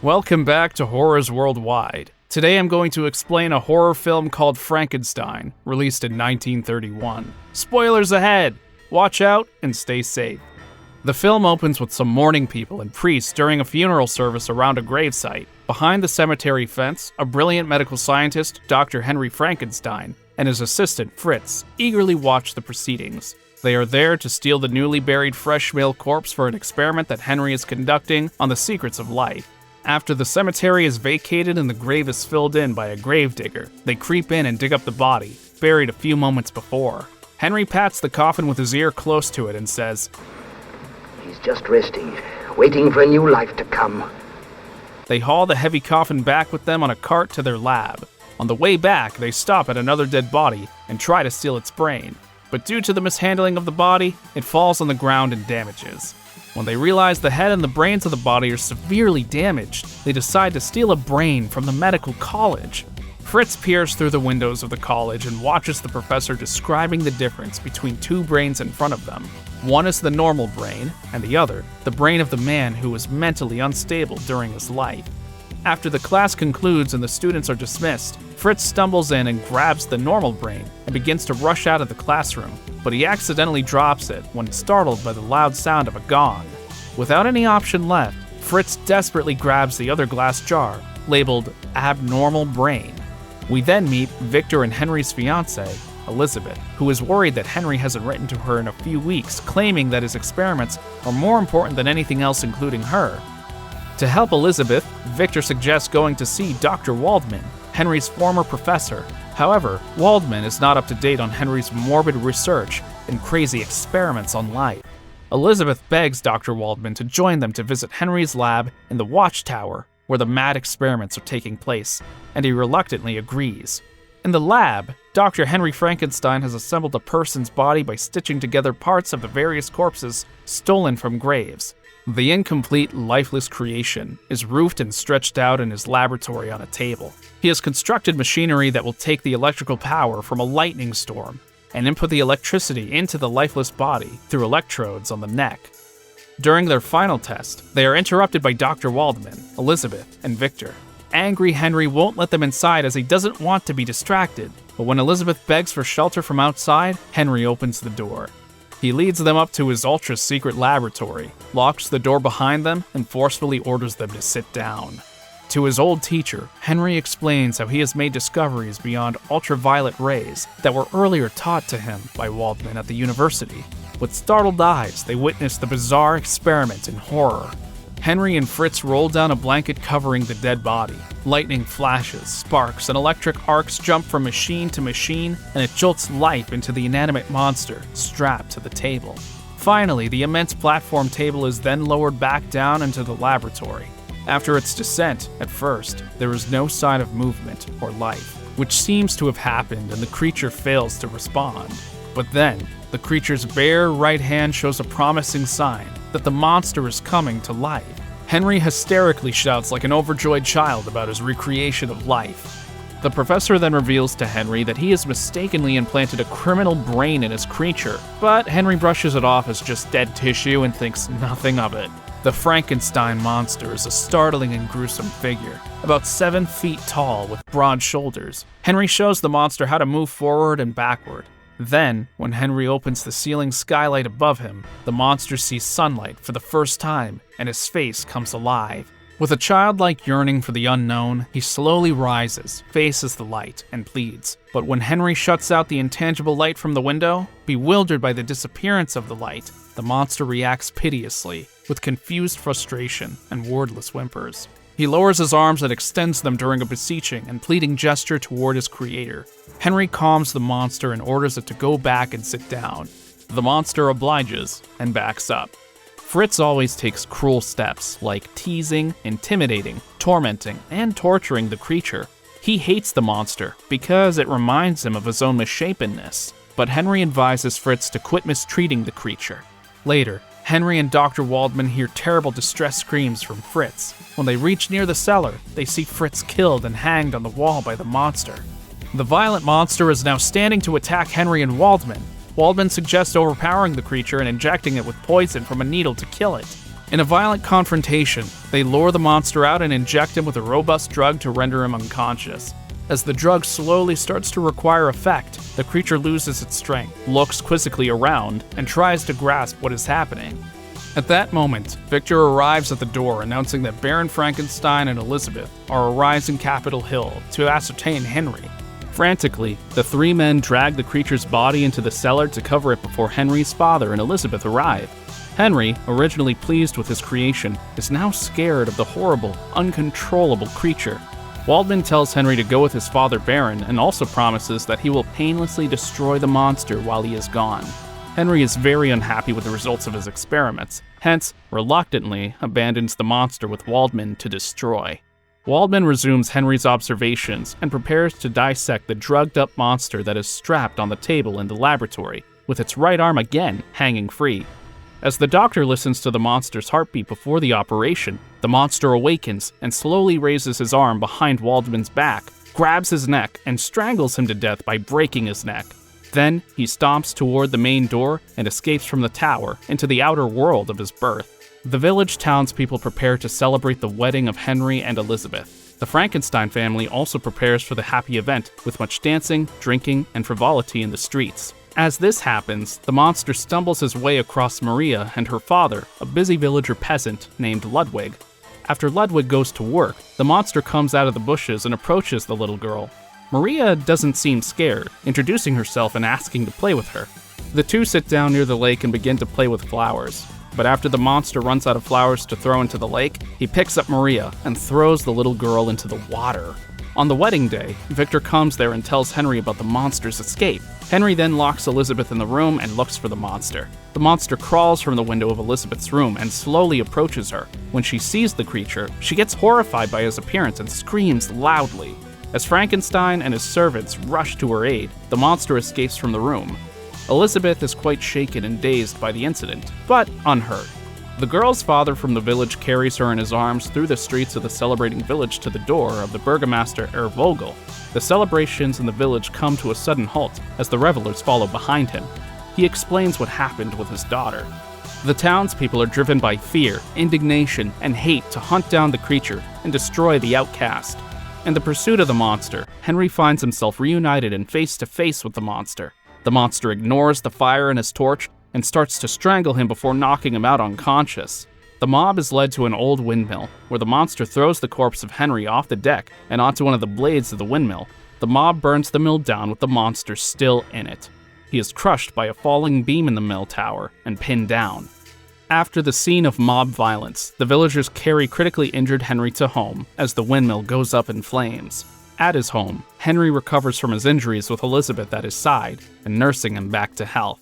Welcome back to Horrors Worldwide. Today I'm going to explain a horror film called Frankenstein, released in 1931. Spoilers ahead! Watch out and stay safe. The film opens with some mourning people and priests during a funeral service around a gravesite. Behind the cemetery fence, a brilliant medical scientist, Dr. Henry Frankenstein, and his assistant, Fritz, eagerly watch the proceedings. They are there to steal the newly buried fresh male corpse for an experiment that Henry is conducting on the secrets of life. After the cemetery is vacated and the grave is filled in by a gravedigger, they creep in and dig up the body, buried a few moments before. Henry pats the coffin with his ear close to it and says, "He's just resting, waiting for a new life to come." They haul the heavy coffin back with them on a cart to their lab. On the way back, they stop at another dead body and try to steal its brain. But due to the mishandling of the body, it falls on the ground and damages. When they realize the head and the brains of the body are severely damaged, they decide to steal a brain from the medical college. Fritz peers through the windows of the college and watches the professor describing the difference between two brains in front of them. One is the normal brain, and the other, the brain of the man who was mentally unstable during his life. After the class concludes and the students are dismissed, Fritz stumbles in and grabs the normal brain and begins to rush out of the classroom, but he accidentally drops it when startled by the loud sound of a gong. Without any option left, Fritz desperately grabs the other glass jar, labeled abnormal brain. We then meet Victor and Henry's fiancée, Elizabeth, who is worried that Henry hasn't written to her in a few weeks, claiming that his experiments are more important than anything else, including her. To help Elizabeth, Victor suggests going to see Dr. Waldman, Henry's former professor. However, Waldman is not up to date on Henry's morbid research and crazy experiments on life. Elizabeth begs Dr. Waldman to join them to visit Henry's lab in the watchtower, where the mad experiments are taking place, and he reluctantly agrees. In the lab, Dr. Henry Frankenstein has assembled a person's body by stitching together parts of the various corpses stolen from graves. The incomplete, lifeless creation is roofed and stretched out in his laboratory on a table. He has constructed machinery that will take the electrical power from a lightning storm and input the electricity into the lifeless body through electrodes on the neck. During their final test, they are interrupted by Dr. Waldman, Elizabeth, and Victor. Angry Henry won't let them inside as he doesn't want to be distracted, but when Elizabeth begs for shelter from outside, Henry opens the door. He leads them up to his ultra-secret laboratory, locks the door behind them, and forcefully orders them to sit down. To his old teacher, Henry explains how he has made discoveries beyond ultraviolet rays that were earlier taught to him by Waldman at the university. With startled eyes, they witness the bizarre experiment in horror. Henry and Fritz roll down a blanket covering the dead body. Lightning flashes, sparks, and electric arcs jump from machine to machine, and it jolts life into the inanimate monster strapped to the table. Finally, the immense platform table is then lowered back down into the laboratory. After its descent, at first, there is no sign of movement or life, which seems to have happened and the creature fails to respond. But then, the creature's bare right hand shows a promising sign that the monster is coming to life. Henry hysterically shouts like an overjoyed child about his recreation of life. The professor then reveals to Henry that he has mistakenly implanted a criminal brain in his creature, but Henry brushes it off as just dead tissue and thinks nothing of it. The Frankenstein Monster is a startling and gruesome figure, about 7 feet tall with broad shoulders. Henry shows the monster how to move forward and backward. Then, when Henry opens the ceiling skylight above him, the monster sees sunlight for the first time, and his face comes alive. With a childlike yearning for the unknown, he slowly rises, faces the light, and pleads. But when Henry shuts out the intangible light from the window, bewildered by the disappearance of the light, the monster reacts piteously, with confused frustration and wordless whimpers. He lowers his arms and extends them during a beseeching and pleading gesture toward his creator. Henry calms the monster and orders it to go back and sit down. The monster obliges and backs up. Fritz always takes cruel steps, like teasing, intimidating, tormenting, and torturing the creature. He hates the monster because it reminds him of his own misshapenness, but Henry advises Fritz to quit mistreating the creature. Later, Henry and Dr. Waldman hear terrible distress screams from Fritz. When they reach near the cellar, they see Fritz killed and hanged on the wall by the monster. The violent monster is now standing to attack Henry and Waldman. Waldman suggests overpowering the creature and injecting it with poison from a needle to kill it. In a violent confrontation, they lure the monster out and inject him with a robust drug to render him unconscious. As the drug slowly starts to require effect, the creature loses its strength, looks quizzically around, and tries to grasp what is happening. At that moment, Victor arrives at the door announcing that Baron Frankenstein and Elizabeth are arriving Capitol Hill to ascertain Henry. Frantically, the three men drag the creature's body into the cellar to cover it before Henry's father and Elizabeth arrive. Henry, originally pleased with his creation, is now scared of the horrible, uncontrollable creature. Waldman tells Henry to go with his father Baron and also promises that he will painlessly destroy the monster while he is gone. Henry is very unhappy with the results of his experiments, hence, reluctantly abandons the monster with Waldman to destroy. Waldman resumes Henry's observations and prepares to dissect the drugged-up monster that is strapped on the table in the laboratory, with its right arm again hanging free. As the doctor listens to the monster's heartbeat before the operation, the monster awakens and slowly raises his arm behind Waldman's back, grabs his neck, and strangles him to death by breaking his neck. Then, he stomps toward the main door and escapes from the tower into the outer world of his birth. The village townspeople prepare to celebrate the wedding of Henry and Elizabeth. The Frankenstein family also prepares for the happy event with much dancing, drinking, and frivolity in the streets. As this happens, the monster stumbles his way across Maria and her father, a busy villager peasant named Ludwig. After Ludwig goes to work, the monster comes out of the bushes and approaches the little girl. Maria doesn't seem scared, introducing herself and asking to play with her. The two sit down near the lake and begin to play with flowers. But after the monster runs out of flowers to throw into the lake, he picks up Maria and throws the little girl into the water. On the wedding day, Victor comes there and tells Henry about the monster's escape. Henry then locks Elizabeth in the room and looks for the monster. The monster crawls from the window of Elizabeth's room and slowly approaches her. When she sees the creature, she gets horrified by his appearance and screams loudly. As Frankenstein and his servants rush to her aid, the monster escapes from the room. Elizabeth is quite shaken and dazed by the incident, but unhurt. The girl's father from the village carries her in his arms through the streets of the celebrating village to the door of the Burgomaster Herr Vogel. The celebrations in the village come to a sudden halt as the revelers follow behind him. He explains what happened with his daughter. The townspeople are driven by fear, indignation, and hate to hunt down the creature and destroy the outcast. In the pursuit of the monster, Henry finds himself reunited and face-to-face with the monster. The monster ignores the fire in his torch and starts to strangle him before knocking him out unconscious. The mob is led to an old windmill, where the monster throws the corpse of Henry off the deck and onto one of the blades of the windmill. The mob burns the mill down with the monster still in it. He is crushed by a falling beam in the mill tower and pinned down. After the scene of mob violence, the villagers carry critically injured Henry to home as the windmill goes up in flames. At his home, Henry recovers from his injuries with Elizabeth at his side and nursing him back to health.